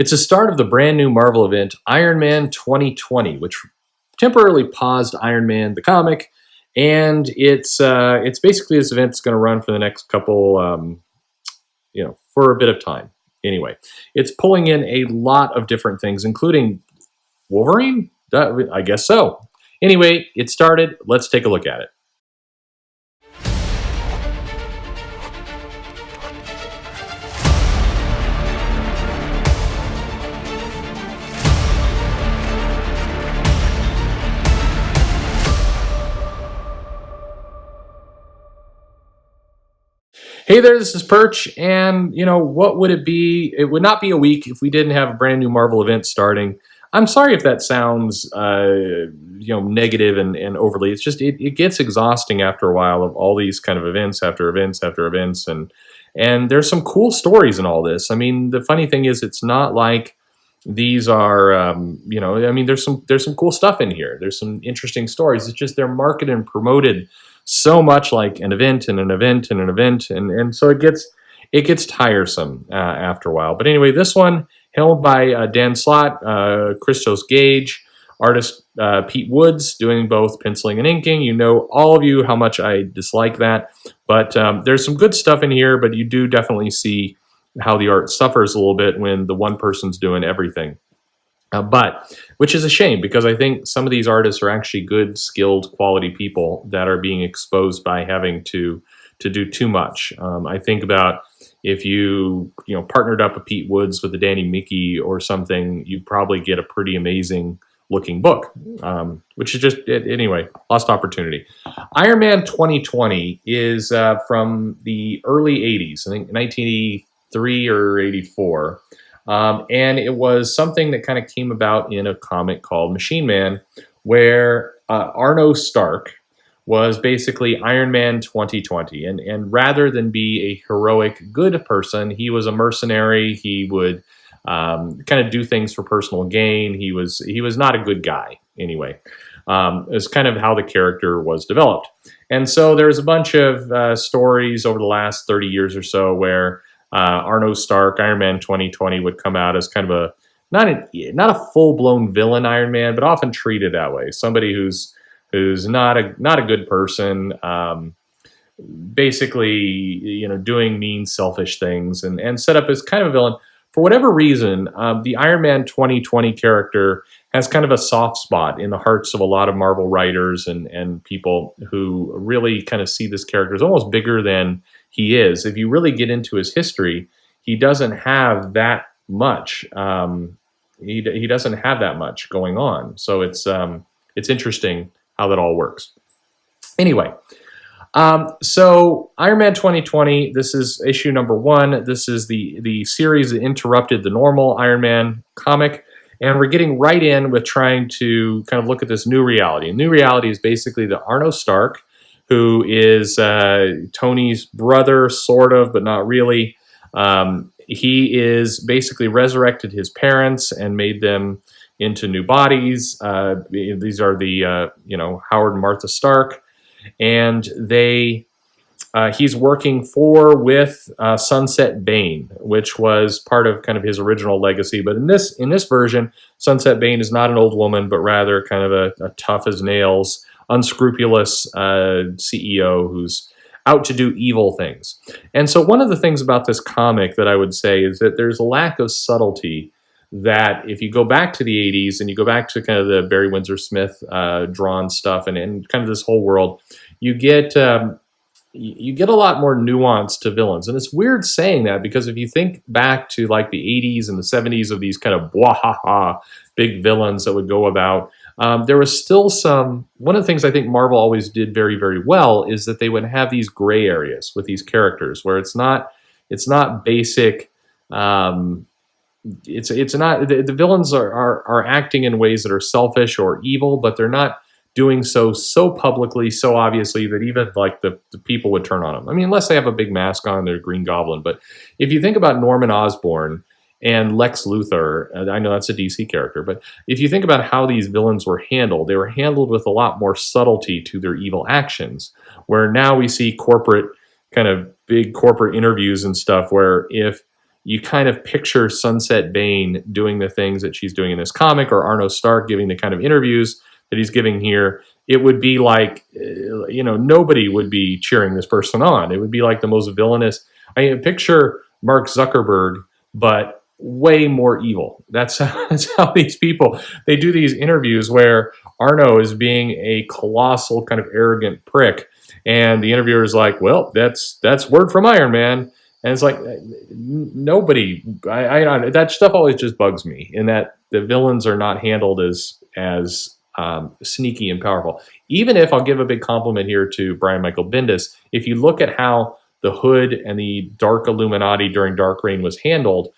It's the start of the brand new Marvel event, Iron Man 2020, which temporarily paused Iron Man the comic, and it's basically this event that's going to run for the next couple, for a bit of time. Anyway, it's pulling in a lot of different things, including Wolverine. I guess so. Anyway, it started. Let's take a look at it. Hey there, this is Perch, and what would it be? It would not be a week if we didn't have a brand new Marvel event starting. I'm sorry if that sounds, negative and overly. It's just it gets exhausting after a while of all these kind of events after events after events, and there's some cool stories in all this. I mean, the funny thing is, it's not like these are, there's some cool stuff in here. There's some interesting stories. It's just they're marketed and promoted so much like an event and an event and an event, and so it gets tiresome after a while. But anyway, this one held by Dan Slott, Christos Gage, artist Pete Woods doing both penciling and inking. All of you, how much I dislike that, but there's some good stuff in here. But you do definitely see how the art suffers a little bit when the one person's doing everything. But which is a shame, because I think some of these artists are actually good, skilled, quality people that are being exposed by having to do too much. I think about if you partnered up a Pete Woods with a Danny Mickey or something, you'd probably get a pretty amazing looking book, which is just anyway, lost opportunity. Iron Man 2020 is from the early 80s, I think 1983 or 84. And it was something that kind of came about in a comic called Machine Man, where Arno Stark was basically Iron Man 2020. And rather than be a heroic good person, he was a mercenary. He would kind of do things for personal gain. He was not a good guy anyway. Is kind of how the character was developed. And so there's a bunch of stories over the last 30 years or so where Arno Stark, Iron Man 2020, would come out as kind of a not a full-blown villain Iron Man, but often treated that way. Somebody who's not a good person, basically doing mean, selfish things, and set up as kind of a villain. For whatever reason, the Iron Man 2020 character has kind of a soft spot in the hearts of a lot of Marvel writers and people who really kind of see this character as almost bigger than he is. If you really get into his history, he doesn't have that much. He doesn't have that much going on. So it's interesting how that all works. Anyway, so Iron Man 2020. This is issue number 1. This is the series that interrupted the normal Iron Man comic, and we're getting right in with trying to kind of look at this new reality. And new reality is basically the Arno Stark, who is Tony's brother, sort of, but not really. He is basically resurrected his parents and made them into new bodies. These are the Howard and Martha Stark, and he's working with Sunset Bane, which was part of kind of his original legacy. But in this version, Sunset Bane is not an old woman, but rather kind of a tough as nails, unscrupulous CEO who's out to do evil things. And so one of the things about this comic that I would say is that there's a lack of subtlety that if you go back to the 80s and you go back to kind of the Barry Windsor Smith drawn stuff and kind of this whole world, you get a lot more nuance to villains. And it's weird saying that, because if you think back to like the 80s and the 70s of these kind of bwahaha big villains that would go about, there was still one of the things I think Marvel always did very, very well is that they would have these gray areas with these characters where it's not basic. It's not, the villains are acting in ways that are selfish or evil, but they're not doing so publicly, so obviously that even like the people would turn on them. I mean, unless they have a big mask on, they're Green Goblin. But if you think about Norman Osborn and Lex Luthor, I know that's a DC character, but if you think about how these villains were handled, they were handled with a lot more subtlety to their evil actions, where now we see big corporate interviews and stuff where if you kind of picture Sunset Bane doing the things that she's doing in this comic, or Arno Stark giving the kind of interviews that he's giving here, it would be like, nobody would be cheering this person on. It would be like the most villainous. I mean, picture Mark Zuckerberg, but way more evil. That's how these people, they do these interviews where Arno is being a colossal kind of arrogant prick, and the interviewer is like, "Well, that's word from Iron Man." And it's like, nobody. That stuff always just bugs me, in that the villains are not handled as sneaky and powerful. Even if, I'll give a big compliment here to Brian Michael Bendis, if you look at how the Hood and the Dark Illuminati during Dark Reign was handled,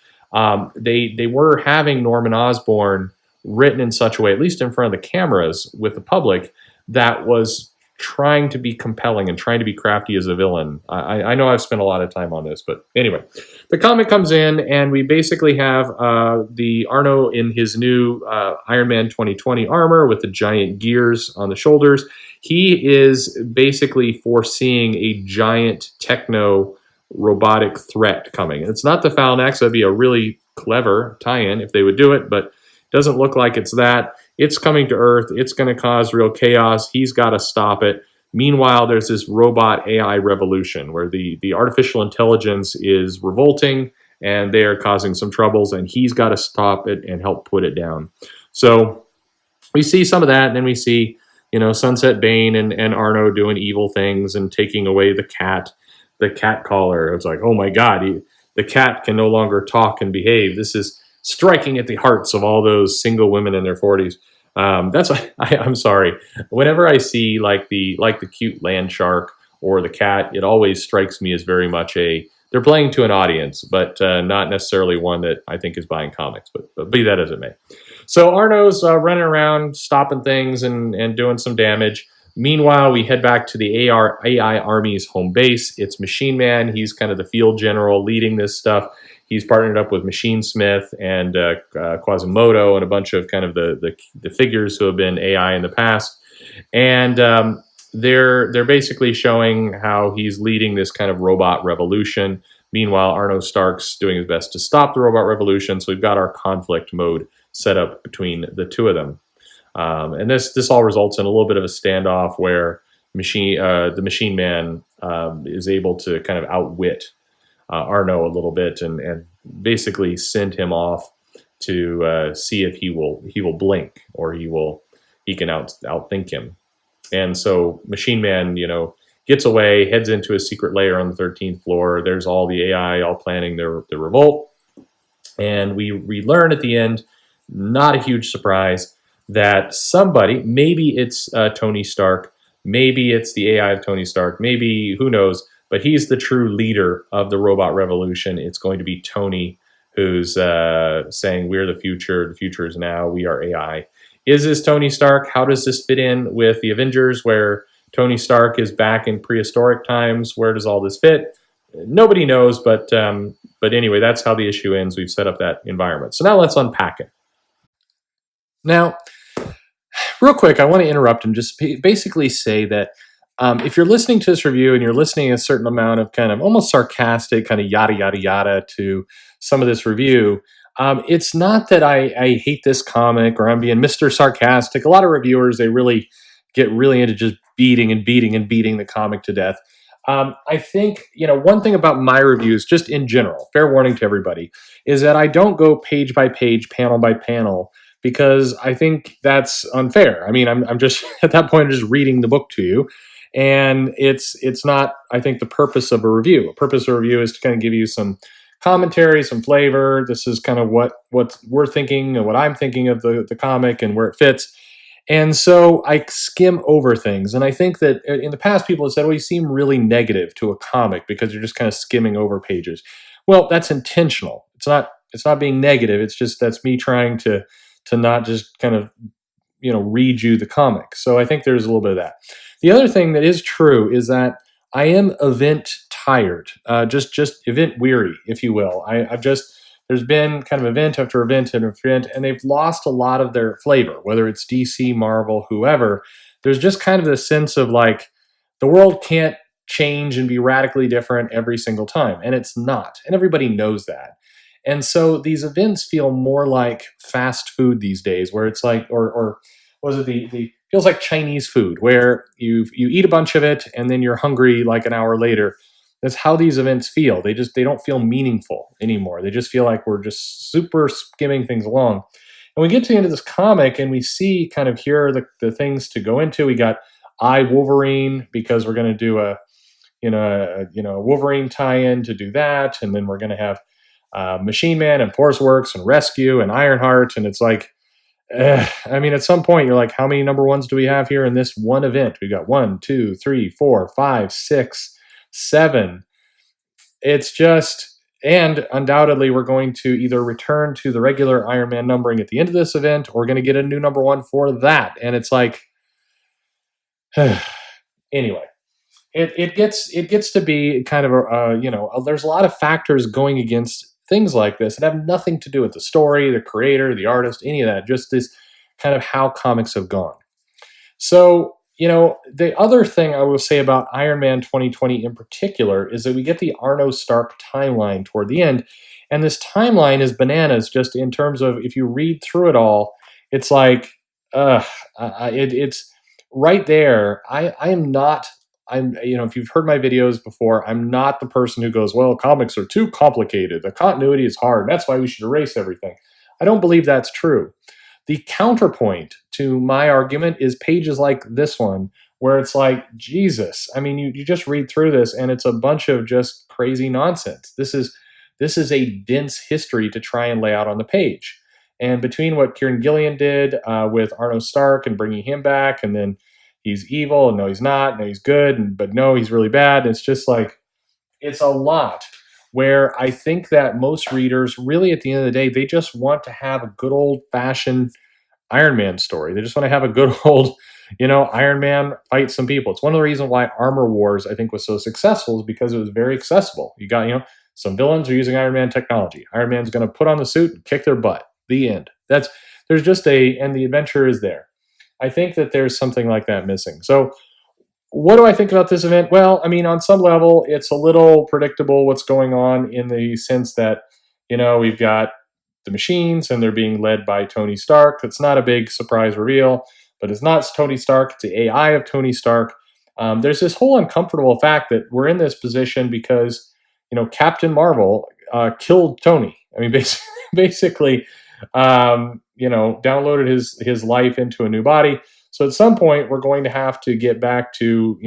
they were having Norman Osborn written in such a way, at least in front of the cameras with the public, that was trying to be compelling and trying to be crafty as a villain. I know I've spent a lot of time on this, but anyway, the comic comes in, and we basically have the Arno in his new Iron Man 2020 armor with the giant gears on the shoulders. He is basically foreseeing a giant techno robotic threat coming. And it's not the Falnax. That'd be a really clever tie-in if they would do it, but it doesn't look like it's that. It's coming to Earth. It's going to cause real chaos. He's got to stop it. Meanwhile, there's this robot AI revolution where the artificial intelligence is revolting, and they are causing some troubles, and he's got to stop it and help put it down. So we see some of that, and then we see, Sunset Bane and Arno doing evil things and taking away the cat collar. It's like, oh my God, the cat can no longer talk and behave. This is striking at the hearts of all those single women in their 40s. That's why I'm sorry. Whenever I see like the cute land shark or the cat, it always strikes me as very much they're playing to an audience, but not necessarily one that I think is buying comics. But be that as it may. So Arno's running around, stopping things and doing some damage. Meanwhile, we head back to the AI Army's home base. It's Machine Man. He's kind of the field general leading this stuff. He's partnered up with Machine Smith and Quasimodo and a bunch of kind of the figures who have been AI in the past. And they're basically showing how he's leading this kind of robot revolution. Meanwhile, Arno Stark's doing his best to stop the robot revolution. So we've got our conflict mode set up between the two of them. And this all results in a little bit of a standoff where the Machine Man is able to kind of outwit Arno a little bit and basically send him off to see if he will blink, or he can outthink him. And so Machine Man, gets away, heads into a secret lair on the 13th floor. There's all the AI all planning their revolt, and we learn at the end, not a huge surprise, that somebody, maybe it's Tony Stark, maybe it's the AI of Tony Stark, maybe, who knows, but he's the true leader of the robot revolution. It's going to be Tony who's saying, we're the future is now, we are AI. Is this Tony Stark? How does this fit in with the Avengers, where Tony Stark is back in prehistoric times? Where does all this fit? Nobody knows, but anyway, that's how the issue ends. We've set up that environment. So now let's unpack it. Now, real quick, I want to interrupt and just basically say that if you're listening to this review and you're listening a certain amount of kind of almost sarcastic, kind of yada, yada, yada to some of this review, it's not that I hate this comic or I'm being Mr. Sarcastic. A lot of reviewers, they really get really into just beating the comic to death. I think, one thing about my reviews, just in general, fair warning to everybody, is that I don't go page by page, panel by panel, because I think that's unfair. I mean, I'm just, at that point, I'm just reading the book to you. And it's not, I think, the purpose of a review. A purpose of a review is to kind of give you some commentary, some flavor. This is kind of what we're thinking and what I'm thinking of the comic and where it fits. And so I skim over things. And I think that in the past, people have said, well, you seem really negative to a comic because you're just kind of skimming over pages. Well, that's intentional. It's not being negative. It's just, that's me trying to not just kind of, read you the comic. So I think there's a little bit of that. The other thing that is true is that I am event tired, just event weary, if you will. There's been kind of event after event and event, and they've lost a lot of their flavor, whether it's DC, Marvel, whoever. There's just kind of this sense of like, the world can't change and be radically different every single time, and it's not. And everybody knows that. And so these events feel more like fast food these days, where it's like, or was it the feels like Chinese food, where you eat a bunch of it and then you're hungry like an hour later. That's how these events feel. They don't feel meaningful anymore. They just feel like we're just super skimming things along. And we get to the end of this comic and we see kind of here are the things to go into. We got I Wolverine because we're going to do a a Wolverine tie-in to do that, and then we're going to have Machine Man and Force Works and Rescue and Ironheart, and it's like, I mean, at some point you're like, how many number ones do we have here in this one event? We got one, two, three, four, five, six, seven. It's just. And undoubtedly, we're going to either return to the regular Iron Man numbering at the end of this event, or we're going to get a new number one for that. And it's like, anyway, it gets to be kind of there's a lot of factors going against things like this that have nothing to do with the story, the creator, the artist, any of that. Just this kind of how comics have gone. So, the other thing I will say about Iron Man 2020 in particular is that we get the Arno Stark timeline toward the end. And this timeline is bananas just in terms of if you read through it all, it's like, it's right there. I am not. If you've heard my videos before, I'm not the person who goes, well, comics are too complicated. The continuity is hard. That's why we should erase everything. I don't believe that's true. The counterpoint to my argument is pages like this one, where it's like, Jesus, I mean, you just read through this and it's a bunch of just crazy nonsense. This is a dense history to try and lay out on the page. And between what Kieran Gillian did with Arno Stark and bringing him back, and then he's evil, and no, he's not, no, he's good, but no, he's really bad. It's just like, it's a lot where I think that most readers really at the end of the day, they just want to have a good old fashioned Iron Man story. They just want to have a good old, Iron Man fight some people. It's one of the reasons why Armor Wars, I think, was so successful is because it was very accessible. You got, some villains are using Iron Man technology. Iron Man's going to put on the suit and kick their butt. The end. And the adventure is there. I think that there's something like that missing. So what do I think about this event? Well, I mean, on some level, it's a little predictable what's going on in the sense that, we've got the machines and they're being led by Tony Stark. It's not a big surprise reveal, but it's not Tony Stark. It's the AI of Tony Stark. There's this whole uncomfortable fact that we're in this position because, Captain Marvel killed Tony. I mean, basically, downloaded his life into a new body. So at some point, we're going to have to get back to,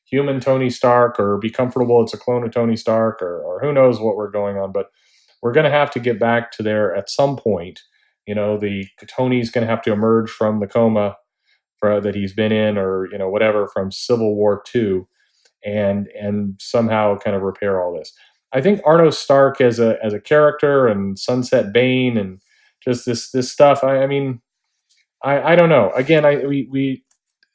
human Tony Stark or be comfortable it's a clone of Tony Stark or who knows what we're going on. But we're going to have to get back to there at some point. The Tony's going to have to emerge from the coma that he's been in or, whatever from Civil War II and somehow kind of repair all this. I think Arno Stark as a character and Sunset Bane and just this stuff. I mean, I don't know. Again, we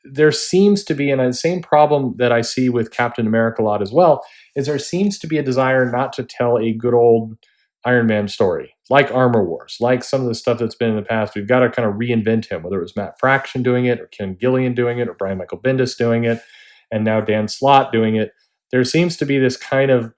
there seems to be, and the same problem that I see with Captain America a lot as well, is there seems to be a desire not to tell a good old Iron Man story, like Armor Wars, like some of the stuff that's been in the past. We've got to kind of reinvent him, whether it was Matt Fraction doing it, or Ken Gillian doing it, or Brian Michael Bendis doing it, and now Dan Slott doing it. There seems to be this kind of,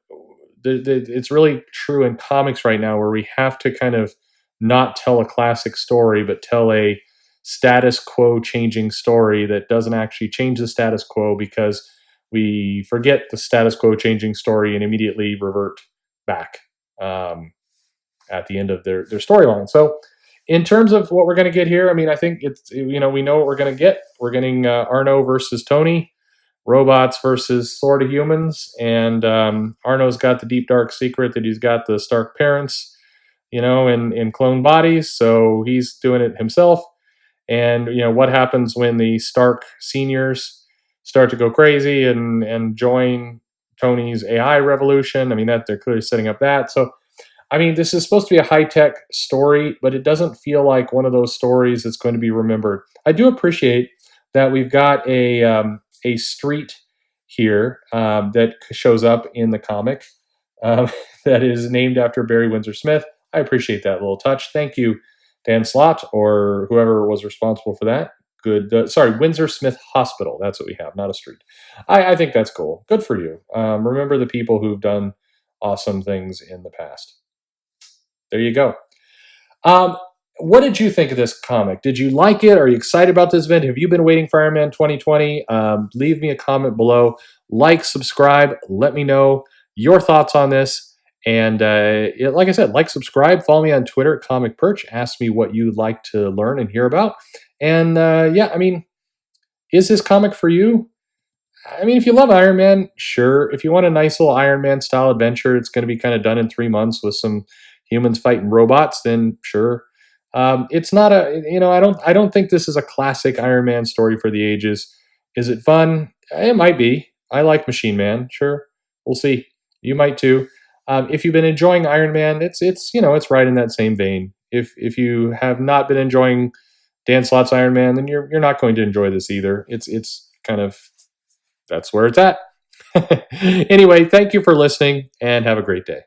it's really true in comics right now, where we have to kind of not tell a classic story, but tell a status quo changing story that doesn't actually change the status quo because we forget the status quo changing story and immediately revert back at the end of their storyline. So in terms of what we're going to get here, I mean, I think it's, we know what we're going to get. We're getting Arno versus Tony, robots versus sort of humans. And Arno's got the deep, dark secret that he's got the Stark parents, in clone bodies. So he's doing it himself. And what happens when the Stark seniors start to go crazy and join Tony's AI revolution? I mean, that they're clearly setting up that. So, I mean, this is supposed to be a high-tech story, but it doesn't feel like one of those stories that's going to be remembered. I do appreciate that we've got a street here that shows up in the comic that is named after Barry Windsor Smith. I appreciate that little touch. Thank you, Dan Slott, or whoever was responsible for that. Good. Windsor Smith Hospital. That's what we have, not a street. I think that's cool. Good for you. Remember the people who've done awesome things in the past. There you go. Um, what did you think of this comic? Did you like it? Are you excited about this event? Have you been waiting for Iron Man 2020? Leave me a comment below. Like, subscribe. Let me know your thoughts on this. And like I said, like, subscribe. Follow me on Twitter at Comic Perch. Ask me what you'd like to learn and hear about. And yeah, I mean, is this comic for you? I mean, if you love Iron Man, sure. If you want a nice little Iron Man style adventure, it's going to be kind of done in 3 months with some humans fighting robots. Then sure. It's not a I don't think this is a classic Iron Man story for the ages. Is it fun? It might be. I like Machine Man. Sure, we'll see. You might too. If you've been enjoying Iron Man, it's right in that same vein. If you have not been enjoying Dan Slott's Iron Man, then you're not going to enjoy this either. It's kind of that's where it's at. Anyway, thank you for listening and have a great day.